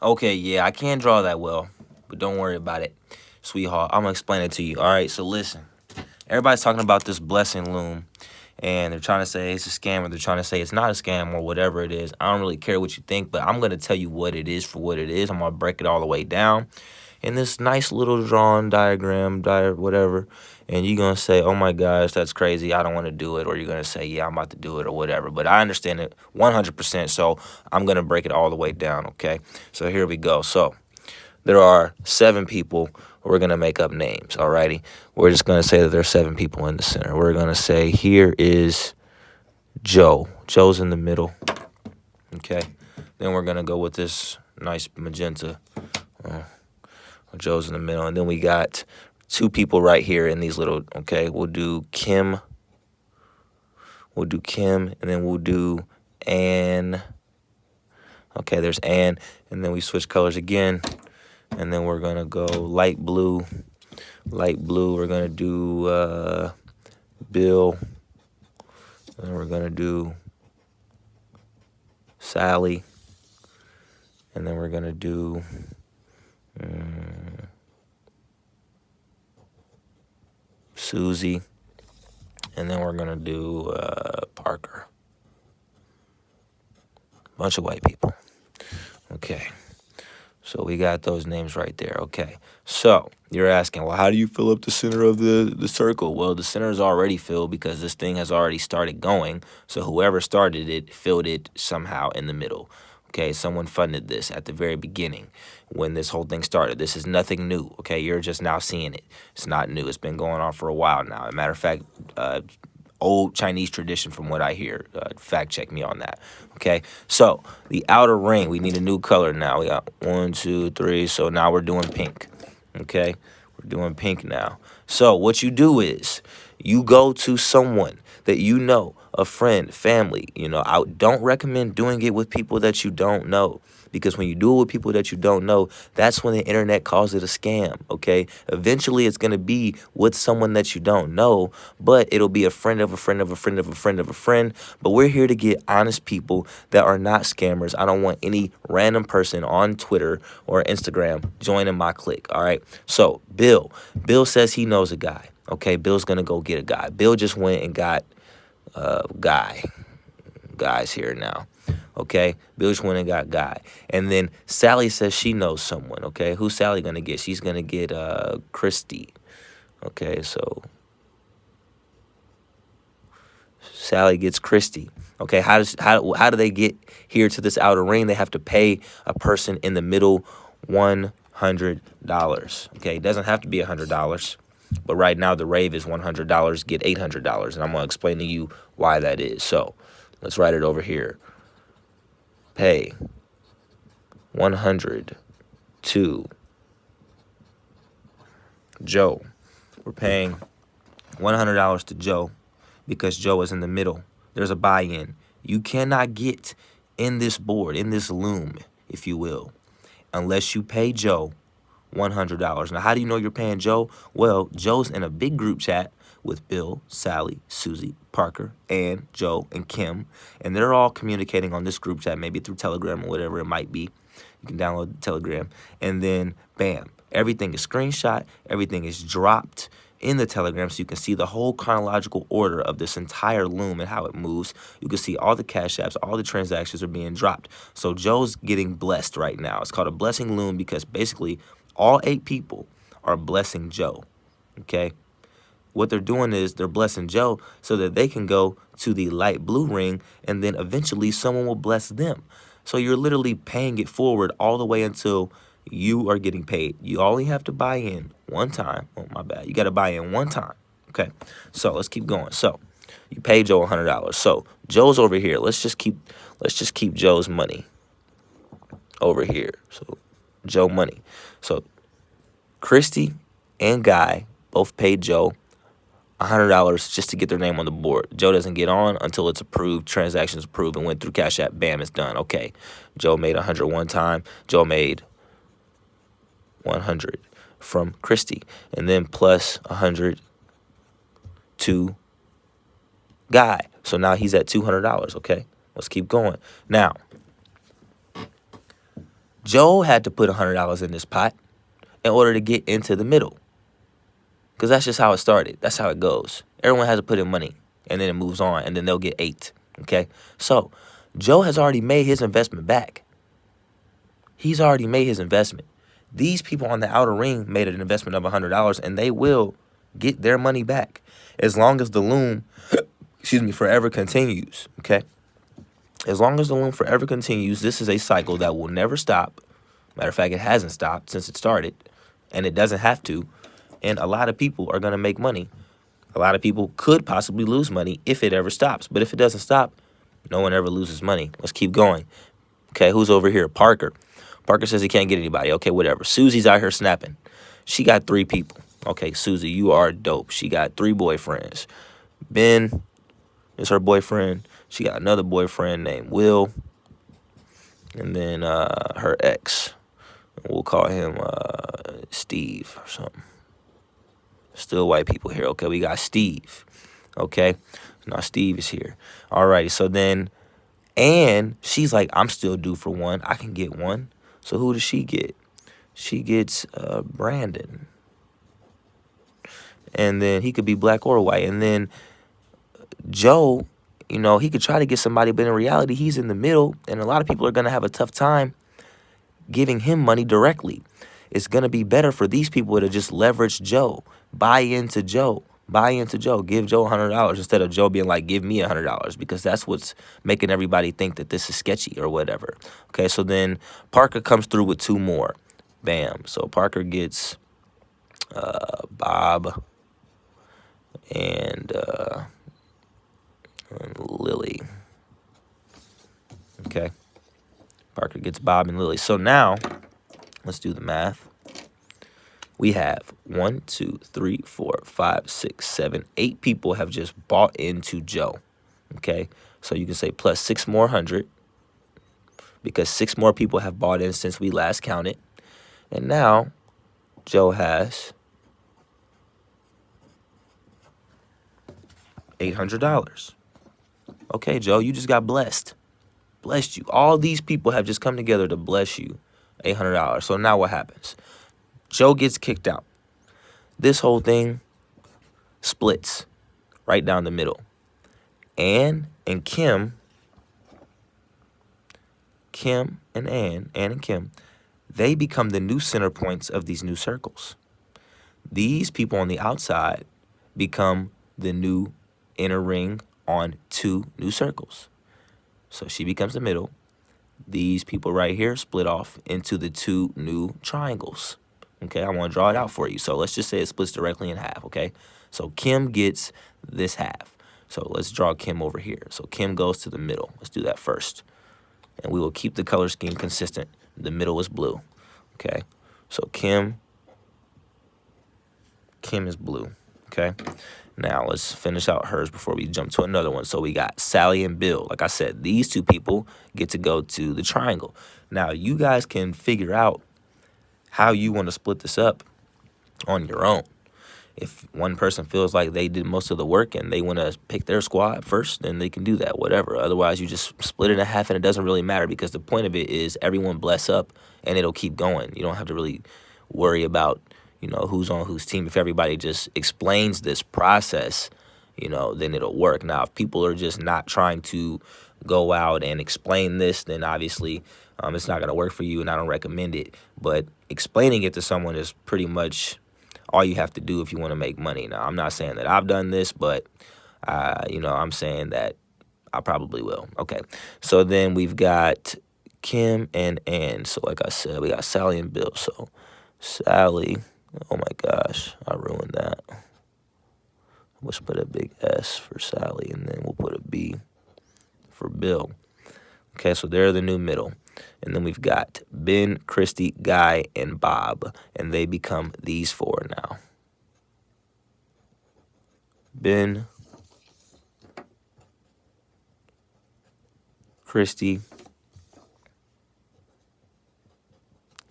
Okay, yeah, I can't draw that well, but don't worry about it, sweetheart. I'm gonna explain it to you. All right, so listen. Everybody's talking about this Blessing Loom, and they're trying to say it's a scam, or they're trying to say it's not a scam, or whatever it is. I don't really care what you think, but I'm gonna tell you what it is for what it is. I'm gonna break it all the way down in this nice little drawn diagram, whatever. And you're gonna say, "Oh my gosh, that's crazy. I don't want to do it," or you're gonna say, "Yeah, I'm about to do it," or whatever. But I understand it 100%, so I'm gonna break it all the way down. Okay, so here we go. So there are 7 people. We're going to make up names, alrighty? We're just going to say that there's 7 people in the center. We're going to say here is Joe. Joe's in the middle, okay? Then we're going to go with this nice magenta. Joe's in the middle. And then we got 2 people right here in these little, okay? We'll do Kim. We'll do Kim, and then we'll do Ann. Okay, there's Ann. And then we switch colors again. And then we're going to go light blue. Light blue, we're going to do Bill. And we're going to do Sally. And then we're going to do Susie. And then we're going to do Parker. Bunch of white people. Okay. So we got those names right there. Okay. So you're asking, well, how do you fill up the center of the circle? Well, the center is already filled because this thing has already started going. So whoever started it filled it somehow in the middle. Okay. Someone funded this at the very beginning when this whole thing started. This is nothing new. Okay. You're just now seeing it. It's not new. It's been going on for a while now. As a matter of fact, old Chinese tradition from what I hear. Fact check me on that. Okay, so the outer ring, we need a new color now. We got 1, 2, 3. So now we're doing pink. Okay, we're doing pink now. So what you do is you go to someone that you know, a friend, family. I don't recommend doing it with people that you don't know. Because when you do it with people that you don't know, that's when the internet calls it a scam, okay? Eventually, it's going to be with someone that you don't know, but it'll be a friend of a friend of a friend of a friend of a friend. But we're here to get honest people that are not scammers. I don't want any random person on Twitter or Instagram joining my clique, all right? So, Bill says he knows a guy, okay? Bill's going to go get a guy. Bill just went and got guys here now. Okay, Bill just went and got Guy. And then Sally says she knows someone. Okay, who's Sally gonna get? She's gonna get Christy. Okay, so Sally gets Christy. Okay, how do they get here to this outer ring? They have to pay a person in the middle $100. Okay, it doesn't have to be $100. But right now the rave is $100, get $800. And I'm gonna explain to you why that is. So let's write it over here. Pay 100 to Joe. We're paying $100 to Joe because Joe is in the middle. There's a buy-in. You cannot get in this board, in this loom, if you will, unless you pay Joe $100. Now, how do you know you're paying Joe? Well, Joe's in a big group chat with Bill, Sally, Susie, Parker, and Joe, and Kim. And they're all communicating on this group chat, maybe through Telegram or whatever it might be. You can download Telegram. And then, bam, everything is screenshot. Everything is dropped in the Telegram so you can see the whole chronological order of this entire loom and how it moves. You can see all the cash apps, all the transactions are being dropped. So Joe's getting blessed right now. It's called a Blessing Loom because basically all 8 people are blessing Joe, okay? What they're doing is they're blessing Joe so that they can go to the light blue ring and then eventually someone will bless them. So you're literally paying it forward all the way until you are getting paid. You only have to buy in one time. Oh, my bad. You got to buy in one time. Okay, so let's keep going. So you pay Joe $100. So Joe's over here. Let's just keep Joe's money over here. So Joe money. So Christy and Guy both paid Joe $100 just to get their name on the board. Joe doesn't get on until it's approved, transaction's approved, and went through Cash App. Bam, it's done. Okay, Joe made 100 one time. Joe made 100 from Christy, and then plus 100 to Guy. So now he's at $200. Okay, let's keep going. Now, Joe had to put $100 in this pot in order to get into the middle. Because that's just how it started. That's how it goes. Everyone has to put in money, and then it moves on, and then they'll get 8. Okay? So, Joe has already made his investment back. He's already made his investment. These people on the outer ring made an investment of $100, and they will get their money back as long as the loom, forever continues. Okay? As long as the loom forever continues, this is a cycle that will never stop. Matter of fact, it hasn't stopped since it started, and it doesn't have to. And a lot of people are going to make money. A lot of people could possibly lose money if it ever stops. But if it doesn't stop, no one ever loses money. Let's keep going. Okay, who's over here? Parker. Parker says he can't get anybody. Okay, whatever. Susie's out here snapping. She got 3 people. Okay, Susie, you are dope. She got 3 boyfriends. Ben is her boyfriend. She got another boyfriend named Will. And then her ex. We'll call him Steve or something. Still white people here. Okay, we got Steve. Okay, now Steve is here. All righty, so then Ann, she's like, I'm still due for one. I can get one. So who does she get? She gets Brandon. And then he could be black or white. And then Joe, he could try to get somebody, but in reality, he's in the middle. And a lot of people are going to have a tough time giving him money directly. It's going to be better for these people to just leverage Joe, buy into Joe, give Joe $100 instead of Joe being like, give me $100, because that's what's making everybody think that this is sketchy or whatever. Okay, so then Parker comes through with 2 more. Bam. So Parker gets Bob and Lily. Okay. Parker gets Bob and Lily. So now, let's do the math. We have 1, 2, 3, 4, 5, 6, 7, 8 people have just bought into Joe. Okay? So you can say plus 6 more 100, because 6 more people have bought in since we last counted. And now, Joe has $800. Okay, Joe, you just got blessed. Blessed you. All these people have just come together to bless you. $800. So now what happens? Joe gets kicked out. This whole thing splits right down the middle. Ann and Kim and Kim, they become the new center points of these new circles. These people on the outside become the new inner ring on 2 new circles. So she becomes the middle. These people right here split off into the 2 new triangles. Okay, I want to draw it out for you. So let's just say it splits directly in half, okay? So Kim gets this half. So let's draw Kim over here. So Kim goes to the middle. Let's do that first. And we will keep the color scheme consistent. The middle is blue, okay? So Kim is blue, okay? Now, let's finish out hers before we jump to another one. So we got Sally and Bill. Like I said, these 2 people get to go to the triangle. Now, you guys can figure out how you want to split this up on your own. If one person feels like they did most of the work and they want to pick their squad first, then they can do that, whatever. Otherwise, you just split it in half, and it doesn't really matter, because the point of it is everyone bless up and it'll keep going. You don't have to really worry about who's on whose team. If everybody just explains this process, then it'll work. Now, if people are just not trying to go out and explain this, then obviously it's not going to work for you, and I don't recommend it. But explaining it to someone is pretty much all you have to do if you want to make money. Now, I'm not saying that I've done this, but, I'm saying that I probably will. Okay, so then we've got Kim and Ann. So like I said, we got Sally and Bill. So Sally... Oh my gosh, I ruined that. Let's put a big S for Sally, and then we'll put a B for Bill. Okay, so they're the new middle. And then we've got Ben, Christy, Guy, and Bob, and they become these 4 now. Ben, Christy,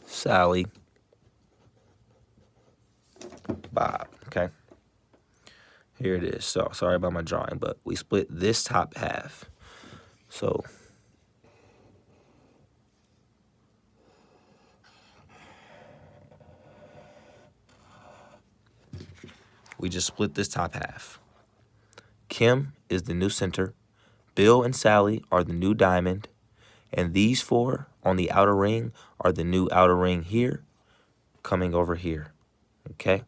Sally, Bob. Okay, here it is. So sorry about my drawing, but we split this top half. So We just split this top half. Kim is the new center. Bill and Sally are the new diamond. And these four on the outer ring are the new outer ring here, coming over here. Okay?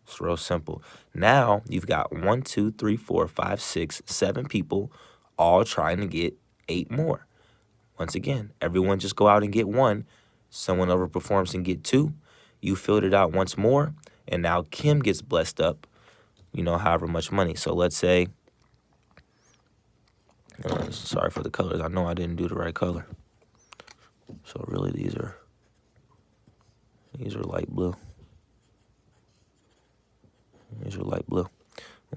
It's real simple. Now you've got 1, 2, 3, 4, 5, 6, 7 people all trying to get 8 more. Once again, everyone just go out and get 1. Someone overperforms and get 2. You filled it out once more, and now Kim gets blessed up, however much money. So let's say, sorry for the colors. I know I didn't do the right color. So really these are light blue. These are light blue.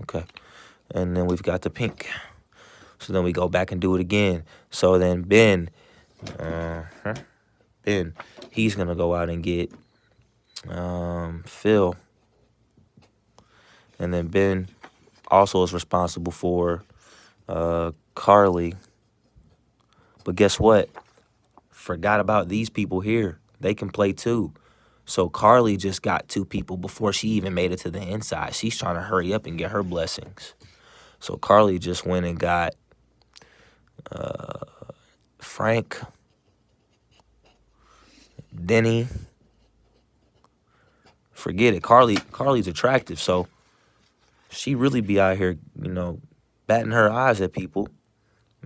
Okay. And then we've got the pink. So then we go back and do it again. So then Ben, he's going to go out and get Phil. And then Ben also is responsible for Carly. But guess what? Forgot about these people here. They can play too. So Carly just got 2 people before she even made it to the inside. She's trying to hurry up and get her blessings. So Carly just went and got Frank, Denny. Forget it. Carly's attractive, so she really be out here, batting her eyes at people,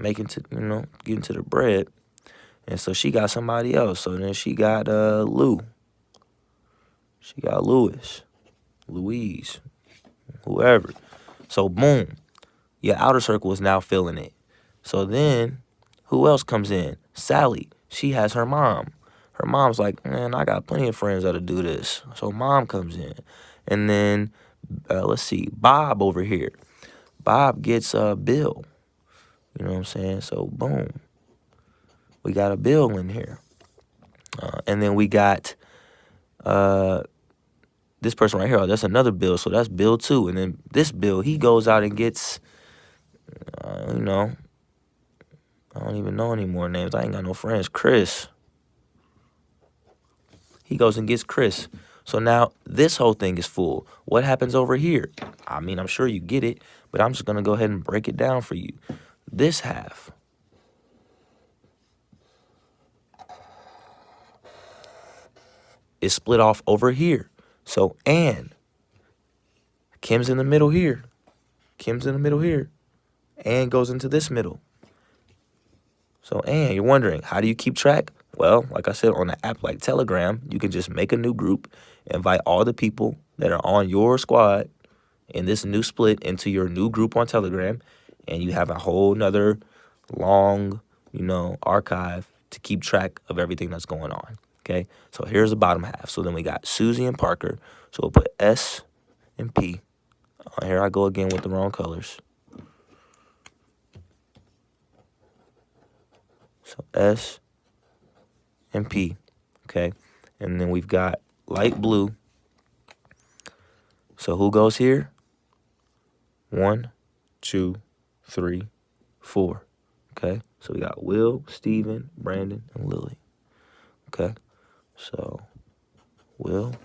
getting to the bread. And so she got somebody else. So then she got Lou. She got Louise, whoever. So boom, your outer circle is now filling it. So then who else comes in? Sally. She has her mom. Her mom's like, man, I got plenty of friends that'll do this. So mom comes in. And then, let's see, Bob over here. Bob gets Bill. You know what I'm saying? So boom, we got a Bill in here. And then we got this person right here. Oh, that's another Bill. So that's Bill too. And then this Bill, he goes out and gets, I don't even know any more names. I ain't got no friends. Chris. He goes and gets Chris. So now this whole thing is full. What happens over here? I mean, I'm sure you get it, but I'm just going to go ahead and break it down for you. This half is split off over here. So Ann, Kim's in the middle here. Ann goes into this middle. So Ann, you're wondering, how do you keep track? Well, like I said, on an app like Telegram, you can just make a new group, invite all the people that are on your squad in this new split into your new group on Telegram, and you have a whole nother long, archive to keep track of everything that's going on. Okay, so here's the bottom half. So then we got Susie and Parker. So we'll put S and P. Here I go again with the wrong colors. So S and P. Okay, and then we've got light blue. So who goes here? 1, 2, 3, 4. Okay, so we got Will, Steven, Brandon, and Lily. Okay, so Will,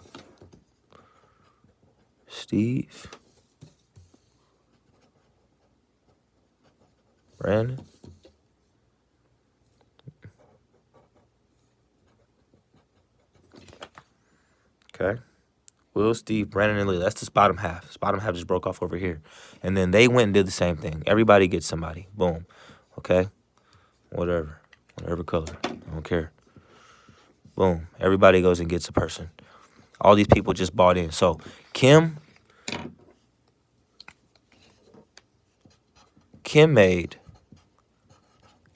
Steve, Brandon, okay. Will, Steve, Brandon, and Lily. That's this bottom half. This bottom half just broke off over here. And then they went and did the same thing. Everybody gets somebody. Boom. Okay? Whatever color. I don't care. Boom. Everybody goes and gets a person. All these people just bought in. So Kim made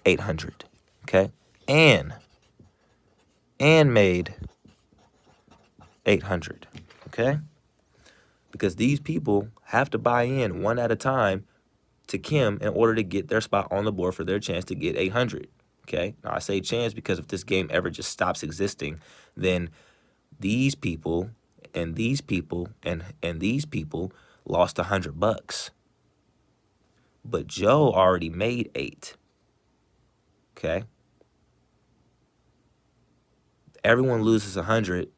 800. Okay? Ann made 800. Okay? Because these people have to buy in one at a time to Kim in order to get their spot on the board for their chance to get 800. Okay? Now, I say chance because if this game ever just stops existing, then these people and these people and these people lost $100. But Joe already made 8. Okay? Everyone loses 100,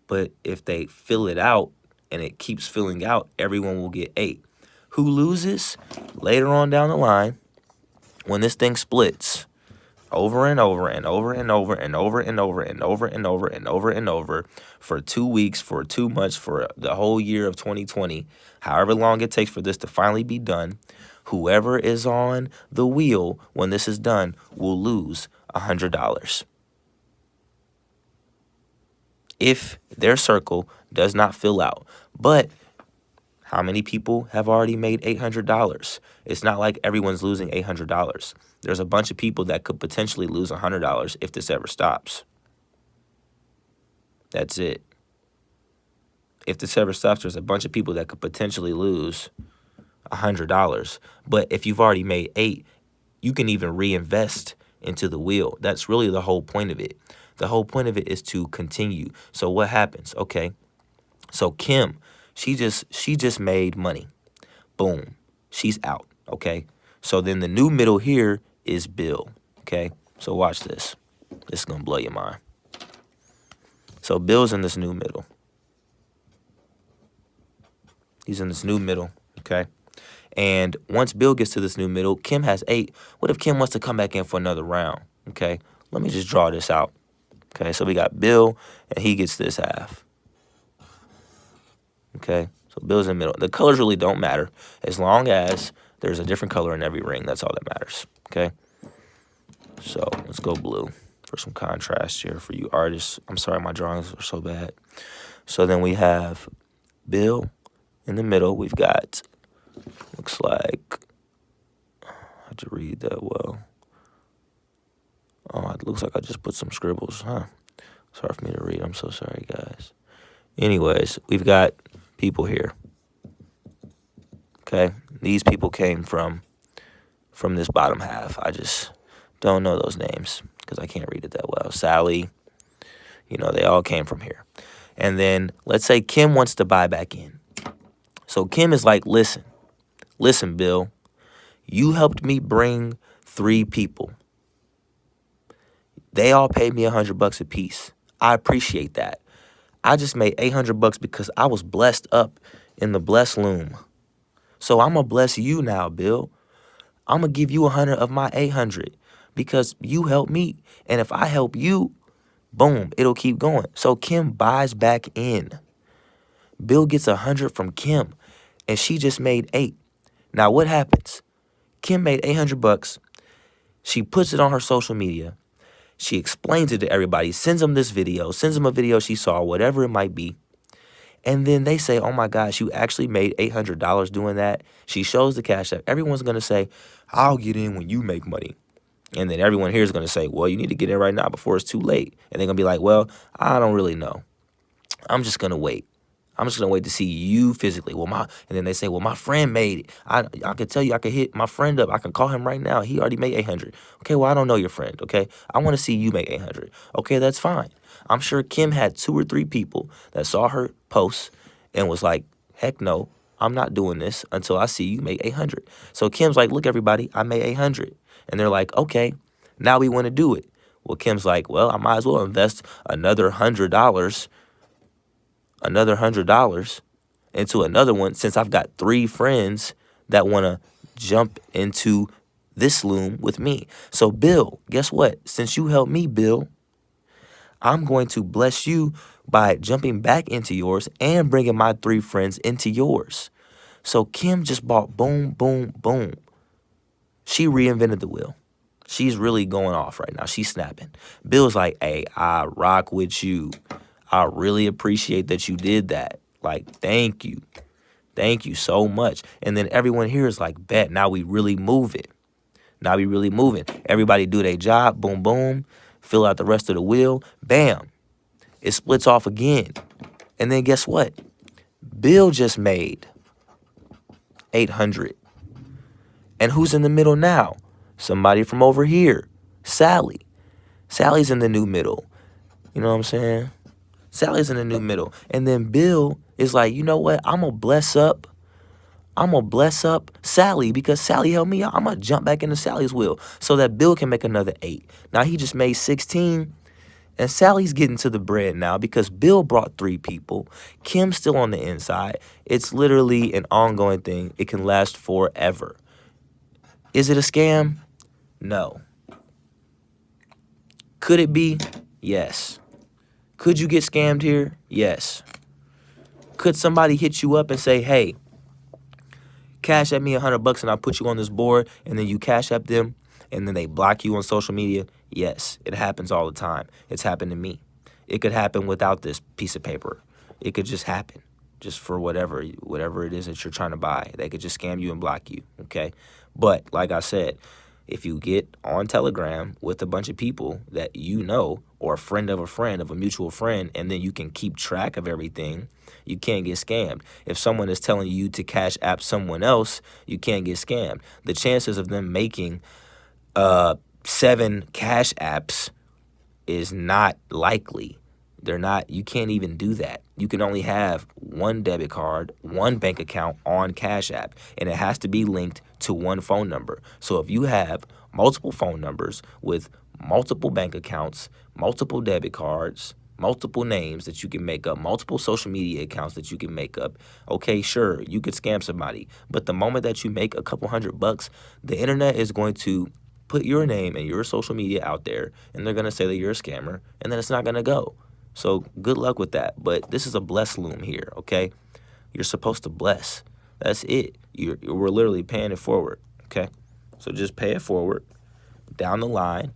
but if they fill it out, and it keeps filling out, everyone will get 8. Who loses? Later on down the line, when this thing splits over and over and over and over and over and over and over and over and over and over for 2 weeks, for 2 months, for the whole year of 2020, however long it takes for this to finally be done, whoever is on the wheel when this is done will lose $100. If their circle does not fill out. But how many people have already made $800? It's not like everyone's losing $800. There's a bunch of people that could potentially lose $100 if this ever stops. That's it. If this ever stops, there's a bunch of people that could potentially lose $100. But if you've already made 8, you can even reinvest into the wheel. That's really the whole point of it. The whole point of it is to continue. So what happens? Okay. So Kim, she just made money. Boom. She's out. Okay. So then the new middle here is Bill. Okay. So watch this. This is going to blow your mind. So Bill's in this new middle. He's in this new middle. Okay. And once Bill gets to this new middle, Kim has 8. What if Kim wants to come back in for another round? Okay. Let me just draw this out. Okay. So we got Bill and he gets this half. Okay. So Bill's in the middle. The colors really don't matter as long as there's a different color in every ring. That's all that matters. Okay. So let's go blue for some contrast here for you artists. I'm sorry, my drawings are so bad. So then we have Bill in the middle. We've got, looks like, I had to read that well. Oh, it looks like I just put some scribbles, huh? Sorry for me to read. I'm so sorry, guys. Anyways, we've got people here. Okay, these people came from this bottom half. I just don't know those names because I can't read it that well. Sally, you know, they all came from here. And then let's say Kim wants to buy back in. So Kim is like, listen, Bill, you helped me bring 3 people. They all paid me $100 a piece. I appreciate that. I just made $800 because I was blessed up in the Blessing Loom. So I'm going to bless you now, Bill. I'm going to give you 100 of my 800 because you helped me. And if I help you, boom, it'll keep going. So Kim buys back in. Bill gets 100 from Kim and she just made 8. Now what happens? Kim made $800. She puts it on her social media. She explains it to everybody, sends them this video, sends them a video she saw, whatever it might be. And then they say, oh my gosh, you actually made $800 doing that. She shows the Cash App. Everyone's going to say, I'll get in when you make money. And then everyone here is going to say, well, you need to get in right now before it's too late. And they're going to be like, well, I don't really know. I'm just going to wait. I'm just going to wait to see you physically. Well, and then they say, well, my friend made it. I can tell you, I can hit my friend up. I can call him right now. He already made 800. Okay, well, I don't know your friend, okay? I want to see you make 800. Okay, that's fine. I'm sure Kim had 2 or 3 people that saw her post and was like, heck no, I'm not doing this until I see you make 800. So Kim's like, look, everybody, I made 800. And they're like, okay, now we want to do it. Well, Kim's like, well, I might as well invest another $100 into another one since I've got 3 friends that want to jump into this loom with me. So, Bill, guess what? Since you helped me, Bill, I'm going to bless you by jumping back into yours and bringing my 3 friends into yours. So, Kim just bought boom, boom, boom. She reinvented the wheel. She's really going off right now. She's snapping. Bill's like, hey, I rock with you. I really appreciate that you did that. Like, thank you. Thank you so much. And then everyone here is like, bet, now we really move it. Now we really moving. Everybody do their job. Boom, boom. Fill out the rest of the wheel. Bam. It splits off again. And then guess what? Bill just made 800. And who's in the middle now? Somebody from over here. Sally. Sally's in the new middle. You know what I'm saying? Sally's in the new middle. And then Bill is like, you know what? I'm going to bless up Sally because Sally helped me out. I'm going to jump back into Sally's wheel so that Bill can make another 8. Now he just made 16. And Sally's getting to the bread now because Bill brought 3 people. Kim's still on the inside. It's literally an ongoing thing. It can last forever. Is it a scam? No. Could it be? Yes. Could you get scammed here? Yes. Could somebody hit you up and say, hey, cash at me $100 and I'll put you on this board, and then you cash app them and then they block you on social media? Yes, it happens all the time. It's happened to me. It could happen without this piece of paper. It could just happen, just for whatever it is that you're trying to buy. They could just scam you and block you, okay? But like I said, if you get on Telegram with a bunch of people that you know, or a friend of a mutual friend, and then you can keep track of everything, you can't get scammed. If someone is telling you to cash app someone else, you can't get scammed. The chances of them making 7 cash apps is not likely. They're not, you can't even do that. You can only have 1 debit card, 1 bank account on Cash App, and it has to be linked to 1 phone number. So if you have multiple phone numbers with multiple bank accounts, multiple debit cards, multiple names that you can make up, multiple social media accounts that you can make up, okay, sure, you could scam somebody. But the moment that you make a couple $100, the internet is going to put your name and your social media out there, and they're going to say that you're a scammer, and then it's not going to go. So good luck with that. But this is a Bless Loom here, okay? You're supposed to bless. That's it. We're literally paying it forward, okay? So just pay it forward down the line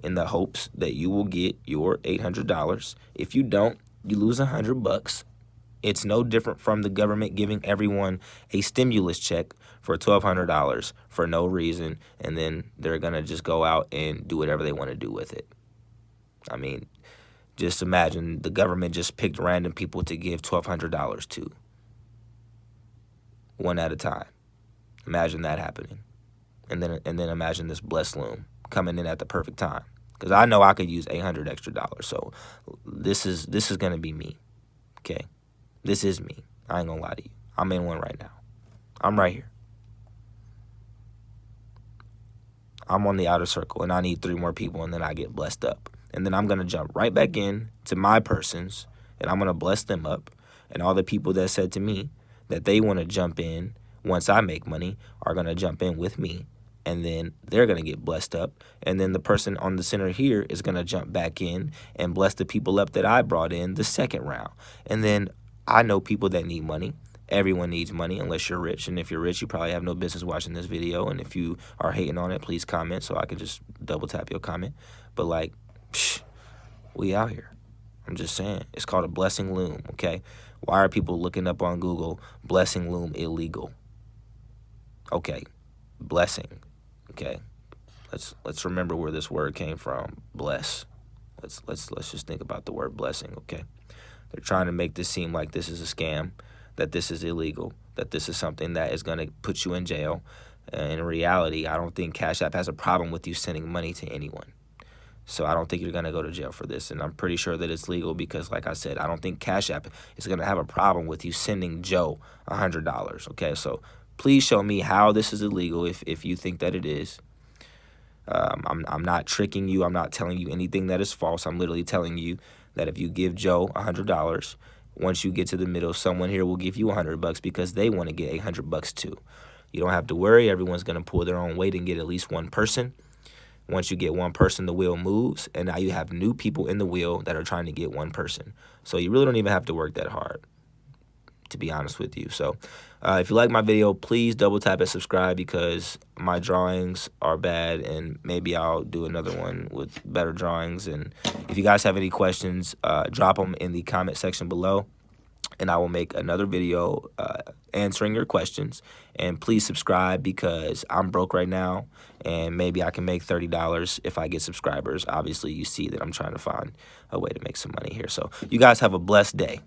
in the hopes that you will get your $800. If you don't, you lose $100. It's no different from the government giving everyone a stimulus check for $1,200 for no reason, and then they're going to just go out and do whatever they want to do with it. I mean, just imagine the government just picked random people to give $1,200 to, one at a time. Imagine that happening. And then imagine this Bless Loom coming in at the perfect time. Because I know I could use $800 extra. So this is going to be me, okay? This is me. I ain't going to lie to you. I'm in one right now. I'm right here. I'm on the outer circle, and I need 3 more people, and then I get blessed up. And then I'm going to jump right back in to my persons, and I'm going to bless them up. And all the people that said to me that they want to jump in once I make money are going to jump in with me. And then they're going to get blessed up. And then the person on the center here is going to jump back in and bless the people up that I brought in the second round. And then I know people that need money. Everyone needs money unless you're rich. And if you're rich, you probably have no business watching this video. And if you are hating on it, please comment so I can just double tap your comment. But like, we out here. I'm just saying. It's called a Blessing Loom, okay? Why are people looking up on Google, Blessing Loom illegal? Okay, blessing, okay? Let's remember where this word came from, bless. Let's just think about the word blessing, okay? They're trying to make this seem like this is a scam, that this is illegal, that this is something that is going to put you in jail. In reality, I don't think Cash App has a problem with you sending money to anyone. So I don't think you're going to go to jail for this. And I'm pretty sure that it's legal because, like I said, I don't think Cash App is going to have a problem with you sending Joe $100, okay? So please show me how this is illegal if you think that it is. I'm not tricking you. I'm not telling you anything that is false. I'm literally telling you that if you give Joe $100, once you get to the middle, someone here will give you $100 because they want to get $800 too. You don't have to worry. Everyone's going to pull their own weight and get at least one person. Once you get one person, the wheel moves, and now you have new people in the wheel that are trying to get one person. So you really don't even have to work that hard, to be honest with you. So if you like my video, please double tap and subscribe because my drawings are bad, and maybe I'll do another one with better drawings. And if you guys have any questions, drop them in the comment section below, and I will make another video answering your questions. And please subscribe because I'm broke right now, and maybe I can make $30 if I get subscribers. Obviously, you see that I'm trying to find a way to make some money here. So you guys have a blessed day.